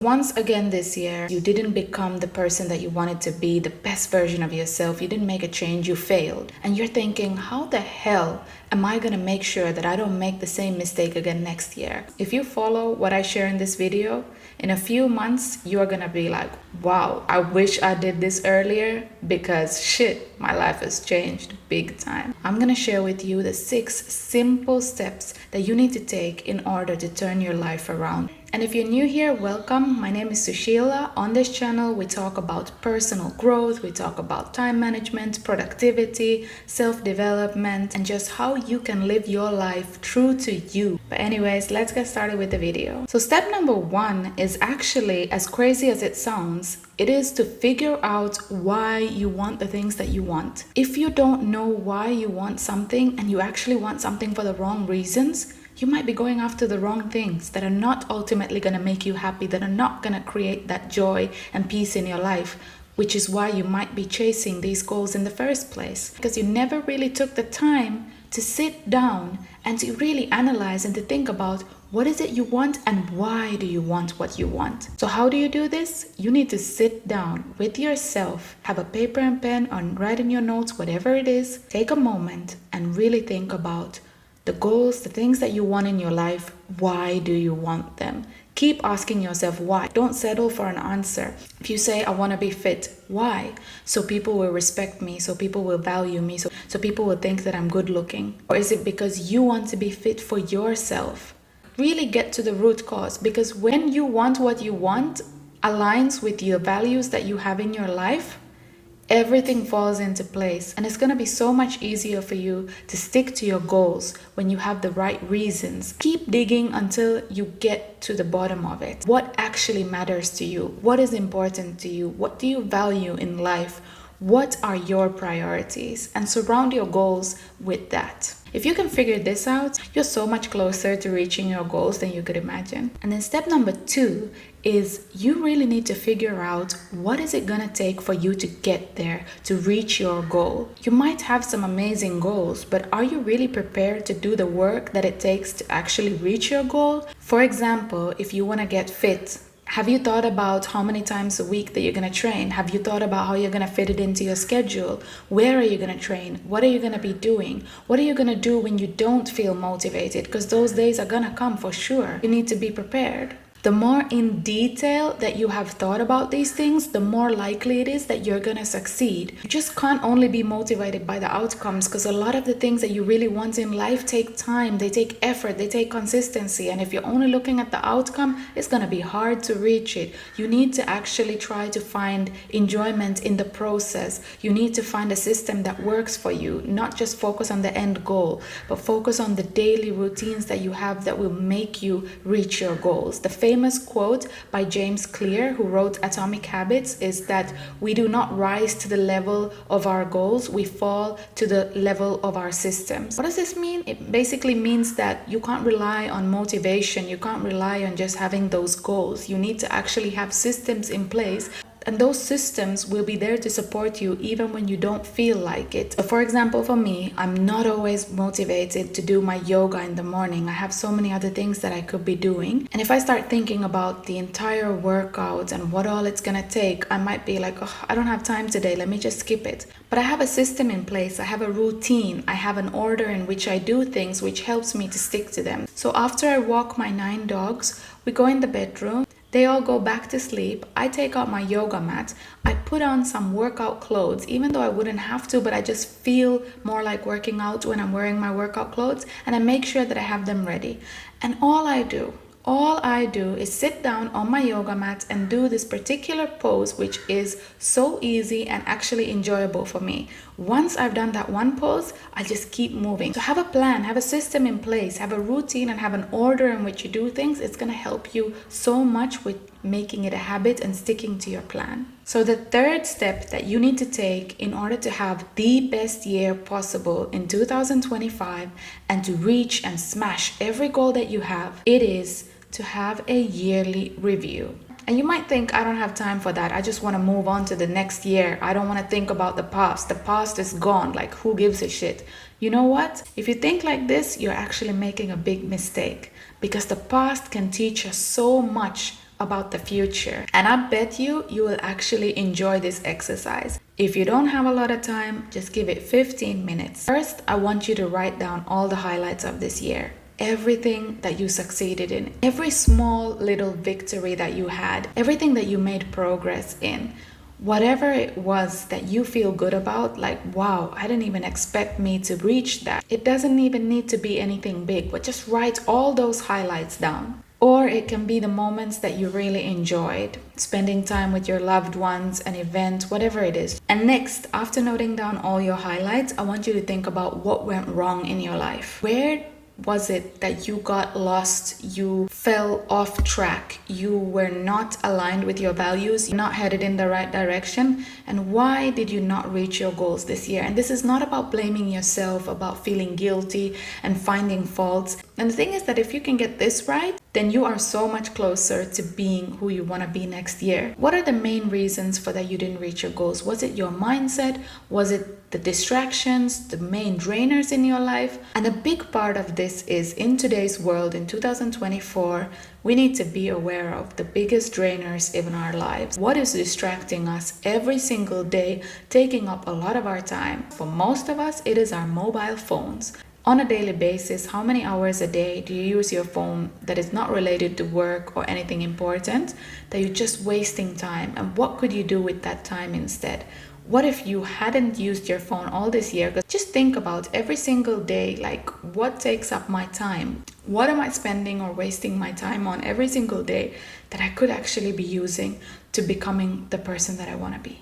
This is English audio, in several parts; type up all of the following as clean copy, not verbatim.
Once again this year, you didn't become the person that you wanted to be, the best version of yourself. You didn't make a change, you failed. And you're thinking, how the hell am I gonna make sure that I don't make the same mistake again next year? If you follow what I share in this video, in a few months, you're gonna be like, wow, I wish I did this earlier because shit, my life has changed big time. I'm gonna share with you the 6 simple steps that you need to take in order to turn your life around. And if you're new here, welcome. My name is Sushila. On this channel, we talk about personal growth, we talk about time management, productivity, self-development, and just how you can live your life true to you. But anyways, let's get started with the video. So step number 1 is actually, as crazy as it sounds, it is to figure out why you want the things that you want. If you don't know why you want something and you actually want something for the wrong reasons, you might be going after the wrong things that are not ultimately going to make you happy, that are not going to create that joy and peace in your life, which is why you might be chasing these goals in the first place. Because you never really took the time to sit down and to really analyze and to think about what is it you want and why do you want what you want. So how do you do this? You need to sit down with yourself, have a paper and pen, or write in your notes, whatever it is. Take a moment and really think about the goals, the things that you want in your life. Why do you want them? Keep asking yourself why. Don't settle for an answer. If you say, I want to be fit, why? So people will respect me, so people will value me, so people will think that I'm good looking. Or is it because you want to be fit for yourself? Really get to the root cause, because when you want what you want aligns with your values that you have in your life, everything falls into place, and it's going to be so much easier for you to stick to your goals when you have the right reasons. Keep digging until you get to the bottom of it. What actually matters to you? What is important to you? What do you value in life? What are your priorities? And surround your goals with that. If you can figure this out, you're so much closer to reaching your goals than you could imagine. And then step number 2 is you really need to figure out what is it gonna take for you to get there, to reach your goal. You might have some amazing goals, but are you really prepared to do the work that it takes to actually reach your goal? For example, if you wanna get fit, have you thought about how many times a week that you're going to train? Have you thought about how you're going to fit it into your schedule? Where are you going to train? What are you going to be doing? What are you going to do when you don't feel motivated? Because those days are going to come for sure. You need to be prepared. The more in detail that you have thought about these things, the more likely it is that you're going to succeed. You just can't only be motivated by the outcomes, because a lot of the things that you really want in life take time, they take effort, they take consistency. And if you're only looking at the outcome, it's going to be hard to reach it. You need to actually try to find enjoyment in the process. You need to find a system that works for you, not just focus on the end goal, but focus on the daily routines that you have that will make you reach your goals. The famous quote by James Clear, who wrote Atomic Habits, is that we do not rise to the level of our goals, we fall to the level of our systems. What does this mean? It basically means that you can't rely on motivation, you can't rely on just having those goals. You need to actually have systems in place, and those systems will be there to support you even when you don't feel like it. So for example, for me, I'm not always motivated to do my yoga in the morning. I have so many other things that I could be doing. And if I start thinking about the entire workout and what all it's gonna take, I might be like, oh, I don't have time today, let me just skip it. But I have a system in place, I have a routine, I have an order in which I do things which helps me to stick to them. So after I walk my 9 dogs, we go in the bedroom. They all go back to sleep. I take out my yoga mat. I put on some workout clothes, even though I wouldn't have to, but I just feel more like working out when I'm wearing my workout clothes, and I make sure that I have them ready. And all I do is sit down on my yoga mat and do this particular pose, which is so easy and actually enjoyable for me. Once I've done that one pose, I just keep moving. So have a plan, have a system in place, have a routine, and have an order in which you do things. It's going to help you so much with making it a habit and sticking to your plan. So the third step that you need to take in order to have the best year possible in 2025 and to reach and smash every goal that you have, it is to have a yearly review. And you might think, I don't have time for that. I just want to move on to the next year. I don't want to think about the past. The past is gone. Like, who gives a shit? You know what? If you think like this, you're actually making a big mistake, because the past can teach us so much about the future. And I bet you will actually enjoy this exercise. If you don't have a lot of time, just give it 15 minutes. First, I want you to write down all the highlights of this year. Everything that you succeeded in, every small little victory that you had, everything that you made progress in. Whatever it was that you feel good about, like, wow, I didn't even expect me to reach that. It doesn't even need to be anything big, but just write all those highlights down. Or it can be the moments that you really enjoyed, spending time with your loved ones, an event, whatever it is. And next, after noting down all your highlights, I want you to think about what went wrong in your life. Where was it that you got lost, you fell off track, you were not aligned with your values, you're not headed in the right direction, and why did you not reach your goals this year? And this is not about blaming yourself, about feeling guilty and finding faults. And the thing is that if you can get this right, then you are so much closer to being who you want to be next year. What are the main reasons for that you didn't reach your goals? Was it your mindset? Was it the distractions, the main drainers in your life? And a big part of this is, in today's world, in 2024, we need to be aware of the biggest drainers in our lives. What is distracting us every single day, taking up a lot of our time? For most of us, it is our mobile phones. On a daily basis, how many hours a day do you use your phone that is not related to work or anything important, that you're just wasting time? And what could you do with that time instead? What if you hadn't used your phone all this year? Just think about every single day, like, what takes up my time? What am I spending or wasting my time on every single day that I could actually be using to becoming the person that I want to be?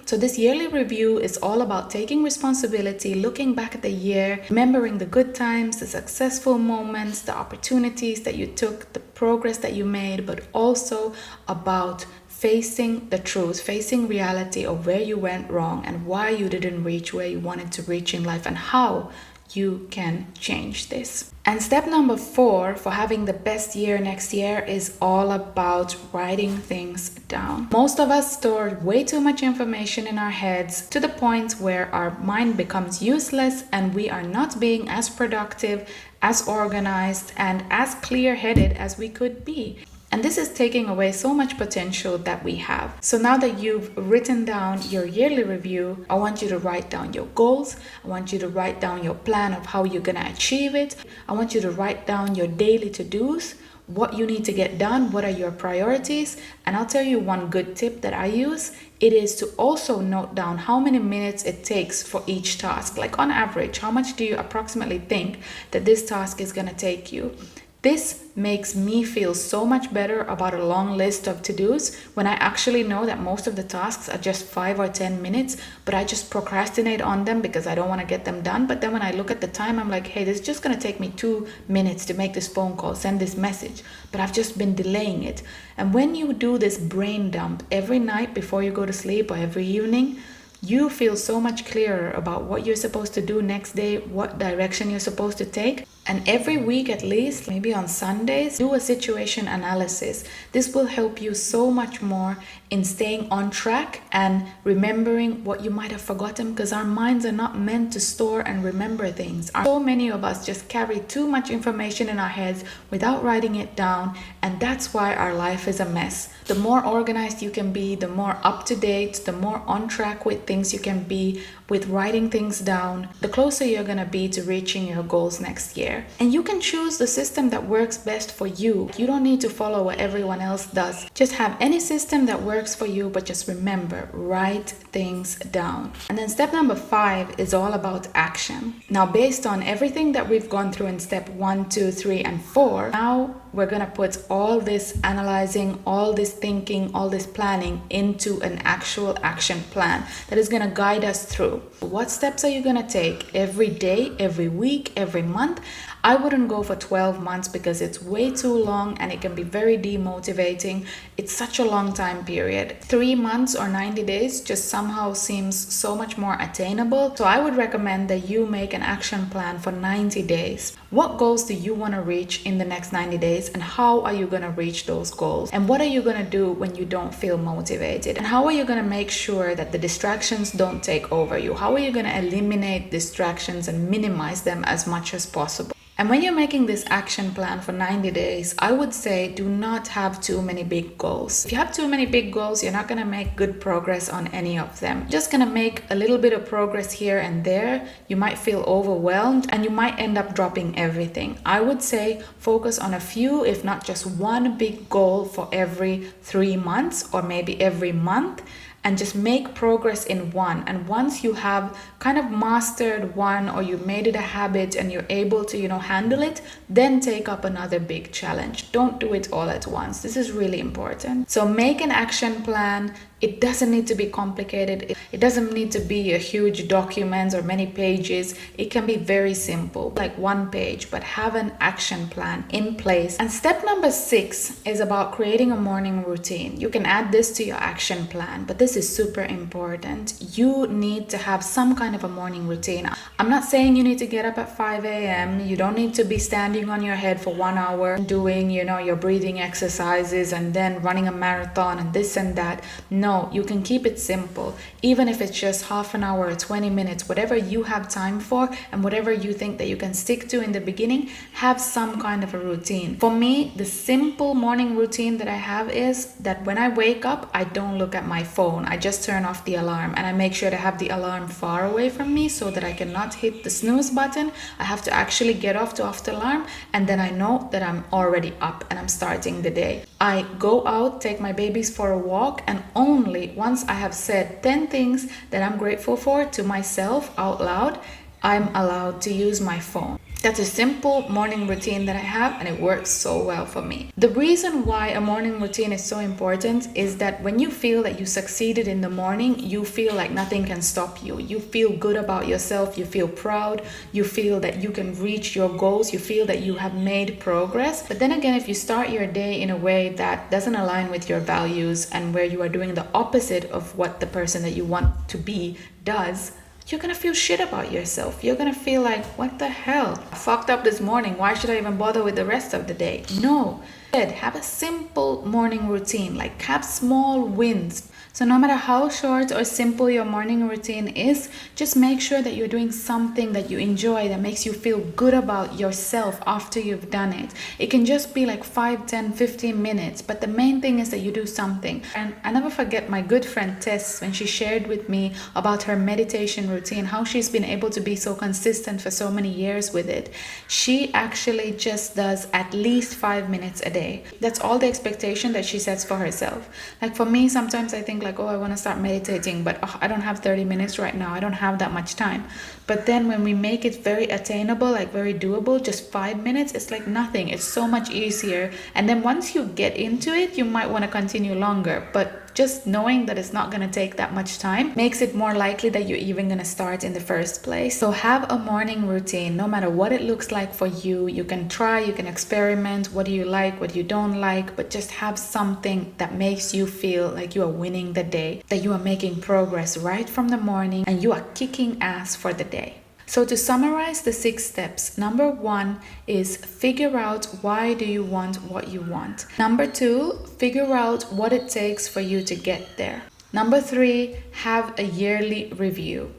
So this yearly review is all about taking responsibility, looking back at the year, remembering the good times, the successful moments, the opportunities that you took, the progress that you made, but also about facing the truth, facing reality of where you went wrong and why you didn't reach where you wanted to reach in life and how you can change this. And step number 4 for having the best year next year is all about writing things down. Most of us store way too much information in our heads to the point where our mind becomes useless and we are not being as productive, as organized, and as clear-headed as we could be. And this is taking away so much potential that we have. So now that you've written down your yearly review, I want you to write down your goals. I want you to write down your plan of how you're going to achieve it. I want you to write down your daily to-dos, what you need to get done, what are your priorities. And I'll tell you one good tip that I use. It is to also note down how many minutes it takes for each task. Like on average, how much do you approximately think that this task is going to take you? This makes me feel so much better about a long list of to-dos when I actually know that most of the tasks are just 5 or 10 minutes, but I just procrastinate on them because I don't want to get them done. But then when I look at the time, I'm like, hey, this is just going to take me 2 minutes to make this phone call, send this message, but I've just been delaying it. And when you do this brain dump every night before you go to sleep or every evening, you feel so much clearer about what you're supposed to do next day, what direction you're supposed to take. And every week at least, maybe on Sundays, do a situation analysis. This will help you so much more in staying on track and remembering what you might have forgotten, because our minds are not meant to store and remember things. So many of us just carry too much information in our heads without writing it down, and that's why our life is a mess. The more organized you can be, the more up to date, the more on track with things you can be with writing things down, the closer you're going to be to reaching your goals next year. And you can choose the system that works best for you. You don't need to follow what everyone else does. Just have any system that works for you, but just remember, write things down. And then step number 5 is all about action. Now, based on everything that we've gone through in step 1, 2, 3, and 4, now we're going to put all this analyzing, all this thinking, all this planning into an actual action plan that is going to guide us through. What steps are you going to take every day, every week, every month? I wouldn't go for 12 months because it's way too long and it can be very demotivating. It's such a long time period. 3 months or 90 days just somehow seems so much more attainable. So I would recommend that you make an action plan for 90 days. What goals do you want to reach in the next 90 days, and how are you going to reach those goals? And what are you going to do when you don't feel motivated? And how are you going to make sure that the distractions don't take over you? How are you going to eliminate distractions and minimize them as much as possible? And when you're making this action plan for 90 days, I would say do not have too many big goals. If you have too many big goals, you're not going to make good progress on any of them. You're just going to make a little bit of progress here and there. You might feel overwhelmed and you might end up dropping everything. I would say focus on a few, if not just one big goal for every 3 months or maybe every month, and just make progress in one. And once you have kind of mastered one, or you made it a habit and you're able to, handle it, then take up another big challenge. Don't do it all at once. This is really important. So make an action plan. It doesn't need to be complicated. It doesn't need to be a huge document or many pages. It can be very simple, like 1 page, but have an action plan in place. And step number 6 is about creating a morning routine. You can add this to your action plan, but this is super important. You need to have some kind of a morning routine. I'm not saying you need to get up at 5 a.m. You don't need to be standing on your head for 1 hour doing, your breathing exercises and then running a marathon and this and that. No, you can keep it simple. Even if it's just half an hour or 20 minutes, whatever you have time for and whatever you think that you can stick to in the beginning, have some kind of a routine. For me, the simple morning routine that I have is that when I wake up, I don't look at my phone. I just turn off the alarm and I make sure to have the alarm far away from me so that I cannot hit the snooze button. I have to actually get off the alarm, and then I know that I'm already up and I'm starting the day. I go out, take my babies for a walk, and only once I have said 10 things that I'm grateful for to myself out loud, I'm allowed to use my phone. That's a simple morning routine that I have, and it works so well for me. The reason why a morning routine is so important is that when you feel that you succeeded in the morning, you feel like nothing can stop you. You feel good about yourself, you feel proud, you feel that you can reach your goals, you feel that you have made progress. But then again, if you start your day in a way that doesn't align with your values and where you are doing the opposite of what the person that you want to be does, you're gonna feel shit about yourself. You're gonna feel like, what the hell? I fucked up this morning. Why should I even bother with the rest of the day? No. Have a simple morning routine. Like, have small wins. So no matter how short or simple your morning routine is, just make sure that you're doing something that you enjoy, that makes you feel good about yourself after you've done it. It can just be like 5, 10, 15 minutes, but the main thing is that you do something. And I never forget my good friend Tess when she shared with me about her meditation routine, how she's been able to be so consistent for so many years with it. She actually just does at least 5 minutes a day. That's all the expectation that she sets for herself. Like for me, sometimes I think like, oh, I want to start meditating, but I don't have 30 minutes right now. I don't have that much time. But then when we make it very attainable, like very doable, just 5 minutes, it's like nothing. It's so much easier. And then once you get into it, you might want to continue longer. But just knowing that it's not going to take that much time makes it more likely that you're even going to start in the first place. So have a morning routine, no matter what it looks like for you. You can try, you can experiment. What do you like, what you don't like, but just have something that makes you feel like you are winning the day, that you are making progress right from the morning and you are kicking ass for the day. So to summarize the 6 steps, number 1 is figure out why do you want what you want. Number 2, figure out what it takes for you to get there. Number 3, have a yearly review.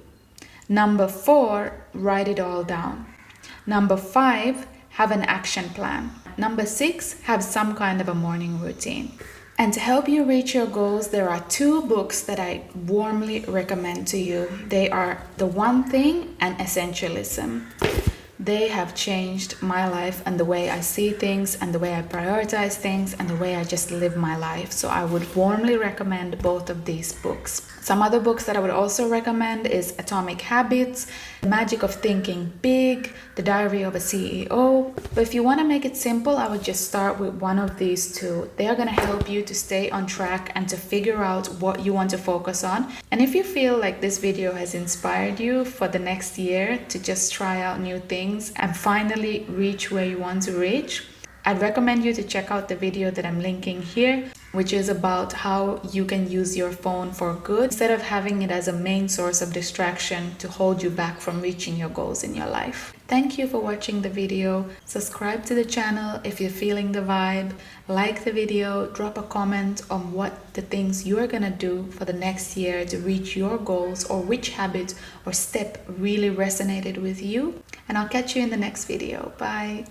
Number 4, write it all down. Number 5, have an action plan. Number 6, have some kind of a morning routine. And to help you reach your goals, there are 2 books that I warmly recommend to you. They are The One Thing and Essentialism. They have changed my life and the way I see things and the way I prioritize things and the way I just live my life. So I would warmly recommend both of these books. Some other books that I would also recommend is Atomic Habits, The Magic of Thinking Big, The Diary of a CEO. But if you want to make it simple, I would just start with one of these 2. They are going to help you to stay on track and to figure out what you want to focus on. And if you feel like this video has inspired you for the next year to just try out new things and finally reach where you want to reach, I'd recommend you to check out the video that I'm linking here, which is about how you can use your phone for good instead of having it as a main source of distraction to hold you back from reaching your goals in your life. Thank you for watching the video. Subscribe to the channel if you're feeling the vibe. Like the video, drop a comment on what the things you're gonna do for the next year to reach your goals, or which habit or step really resonated with you. And I'll catch you in the next video. Bye.